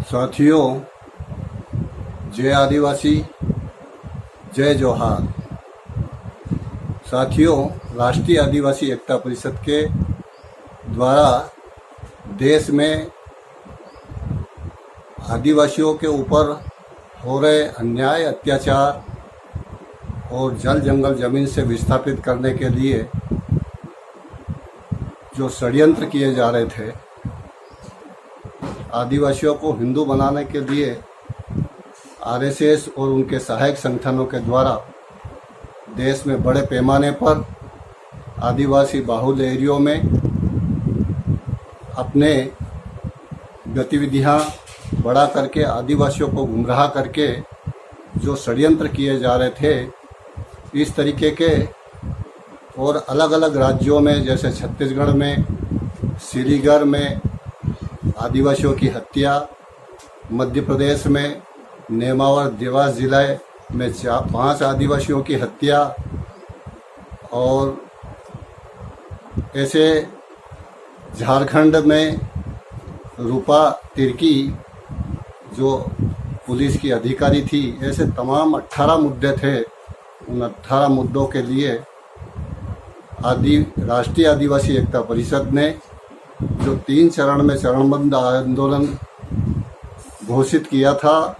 साथियों, जय आदिवासी, जय जोहार। साथियों, राष्ट्रीय आदिवासी एकता परिषद के द्वारा देश में आदिवासियों के ऊपर हो रहे अन्याय, अत्याचार और जल जंगल जमीन से विस्थापित करने के लिए जो षड्यंत्र किए जा रहे थे, आदिवासियों को हिंदू बनाने के लिए आरएसएस और उनके सहायक संगठनों के द्वारा देश में बड़े पैमाने पर आदिवासी बाहुल्य एरियो में अपने गतिविधियां बढ़ा करके आदिवासियों को गुमराह करके जो षड्यंत्र किए जा रहे थे, इस तरीके के और अलग अलग राज्यों में जैसे छत्तीसगढ़ में, सिलीगढ़ में आदिवासियों की हत्या, मध्य प्रदेश में नेमावर देवास जिले में 5 आदिवासियों की हत्या, और ऐसे झारखंड में रूपा तिर्की जो पुलिस की अधिकारी थी, ऐसे तमाम 18 मुद्दे थे। उन 18 मुद्दों के लिए राष्ट्रीय आदिवासी एकता परिषद ने जो 3 चरण में चरणबद्ध आंदोलन घोषित किया था,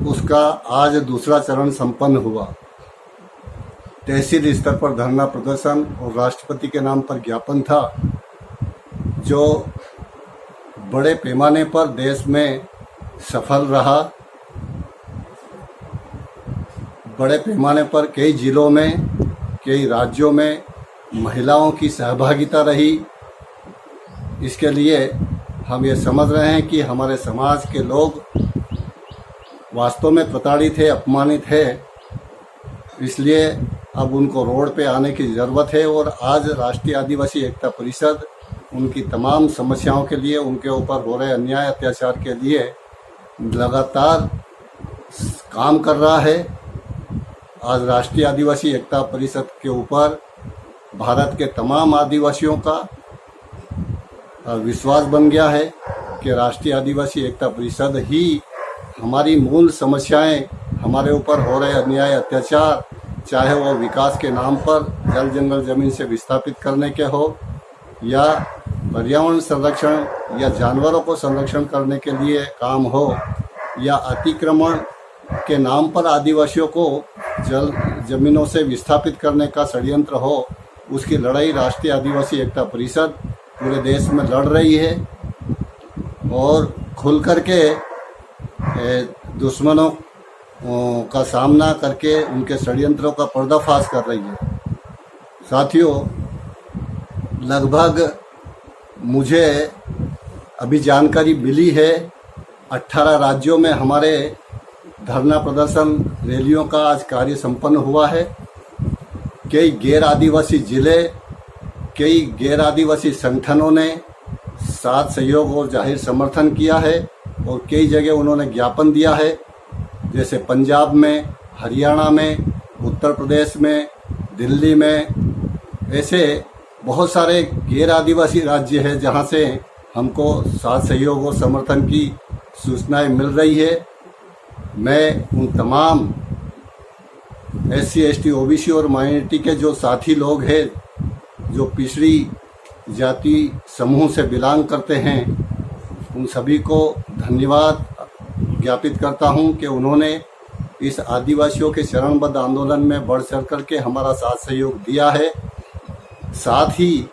उसका आज दूसरा चरण संपन्न हुआ। तहसील स्तर पर धरना प्रदर्शन और राष्ट्रपति के नाम पर ज्ञापन था, जो बड़े पैमाने पर देश में सफल रहा। बड़े पैमाने पर कई जिलों में, कई राज्यों में महिलाओं की सहभागिता रही। इसके लिए हम ये समझ रहे हैं कि हमारे समाज के लोग वास्तव में प्रताड़ित है, अपमानित है। इसलिए अब उनको रोड पे आने की ज़रूरत है, और आज राष्ट्रीय आदिवासी एकता परिषद उनकी तमाम समस्याओं के लिए, उनके ऊपर हो रहे अन्याय अत्याचार के लिए लगातार काम कर रहा है। आज राष्ट्रीय आदिवासी एकता परिषद के ऊपर भारत के तमाम आदिवासियों का विश्वास बन गया है कि राष्ट्रीय आदिवासी एकता परिषद ही हमारी मूल समस्याएं, हमारे ऊपर हो रहे अन्याय अत्याचार, चाहे वो विकास के नाम पर जल जंगल जमीन से विस्थापित करने के हो, या पर्यावरण संरक्षण या जानवरों को संरक्षण करने के लिए काम हो, या अतिक्रमण के नाम पर आदिवासियों को जल जमीनों से विस्थापित करने का षड्यंत्र हो, उसकी लड़ाई राष्ट्रीय आदिवासी एकता परिषद पूरे देश में लड़ रही है और खुल करके दुश्मनों का सामना करके उनके षड्यंत्रों का पर्दाफाश कर रही है। साथियों, लगभग मुझे अभी जानकारी मिली है 18 राज्यों में हमारे धरना प्रदर्शन रैलियों का आज कार्य संपन्न हुआ है। कई गैर आदिवासी जिले, कई गैर आदिवासी संगठनों ने साथ सहयोग और जाहिर समर्थन किया है, और कई जगह उन्होंने ज्ञापन दिया है, जैसे पंजाब में, हरियाणा में, उत्तर प्रदेश में, दिल्ली में। ऐसे बहुत सारे गैर आदिवासी राज्य हैं जहां से हमको साथ सहयोग और समर्थन की सूचनाएं मिल रही है। मैं उन तमाम SC, ST, OBC और माइनॉरिटी के जो साथी लोग हैं, जो पिछड़ी जाति समूह से बिलोंग करते हैं, उन सभी को धन्यवाद ज्ञापित करता हूं कि उन्होंने इस आदिवासियों के चरणबद्ध आंदोलन में बढ़ चढ़ करके हमारा साथ सहयोग दिया है। साथ ही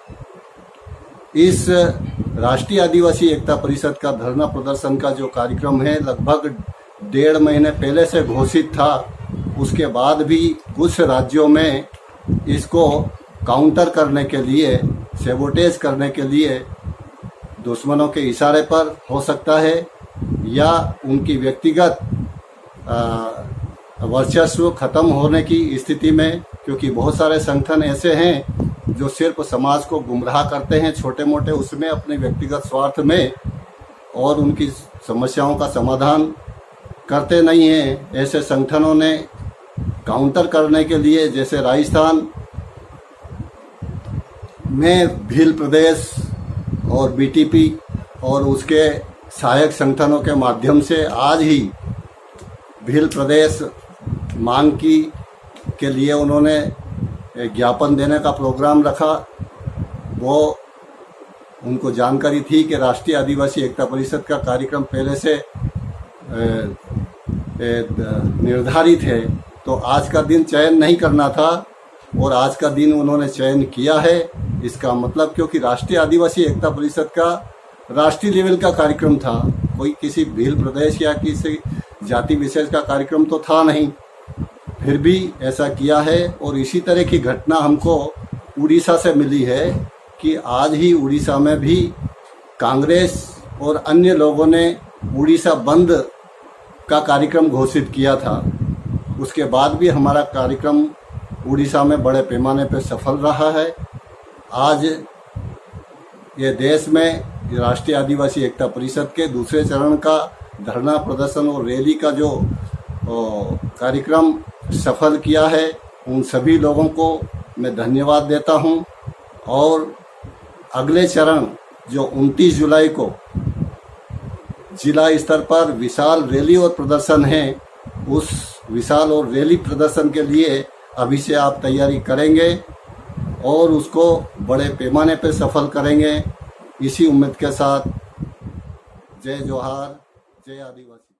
इस राष्ट्रीय आदिवासी एकता परिषद का धरना प्रदर्शन का जो कार्यक्रम है, लगभग 1.5 महीने पहले से घोषित था। उसके बाद भी कुछ राज्यों में इसको काउंटर करने के लिए, सेबोटेज करने के लिए दुश्मनों के इशारे पर हो सकता है, या उनकी व्यक्तिगत वर्चस्व खत्म होने की स्थिति में, क्योंकि बहुत सारे संगठन ऐसे हैं जो सिर्फ समाज को गुमराह करते हैं छोटे मोटे, उसमें अपने व्यक्तिगत स्वार्थ में, और उनकी समस्याओं का समाधान करते नहीं हैं। ऐसे संगठनों ने काउंटर करने के लिए, जैसे राजस्थान में भील प्रदेश और BTP और उसके सहायक संगठनों के माध्यम से आज ही भील प्रदेश मांग की के लिए उन्होंने ज्ञापन देने का प्रोग्राम रखा। वो उनको जानकारी थी कि राष्ट्रीय आदिवासी एकता परिषद का कार्यक्रम पहले से निर्धारित है, तो आज का दिन चयन नहीं करना था और आज का दिन उन्होंने चयन किया है। इसका मतलब क्योंकि राष्ट्रीय आदिवासी एकता परिषद का राष्ट्रीय लेवल का कार्यक्रम था, कोई किसी भील प्रदेश या किसी जाति विशेष का कार्यक्रम तो था नहीं, फिर भी ऐसा किया है। और इसी तरह की घटना हमको उड़ीसा से मिली है कि आज ही उड़ीसा में भी कांग्रेस और अन्य लोगों ने उड़ीसा बंद का कार्यक्रम घोषित किया था। उसके बाद भी हमारा कार्यक्रम उड़ीसा में बड़े पैमाने पर सफल रहा है। आज ये देश में राष्ट्रीय आदिवासी एकता परिषद के दूसरे चरण का धरना प्रदर्शन और रैली का जो कार्यक्रम सफल किया है, उन सभी लोगों को मैं धन्यवाद देता हूं। और अगले चरण जो 29 जुलाई को जिला स्तर पर विशाल रैली और प्रदर्शन है, उस विशाल और रैली प्रदर्शन के लिए अभी से आप तैयारी करेंगे और उसको बड़े पैमाने पर सफल करेंगे। इसी उम्मीद के साथ जय जोहार, जय आदिवासी।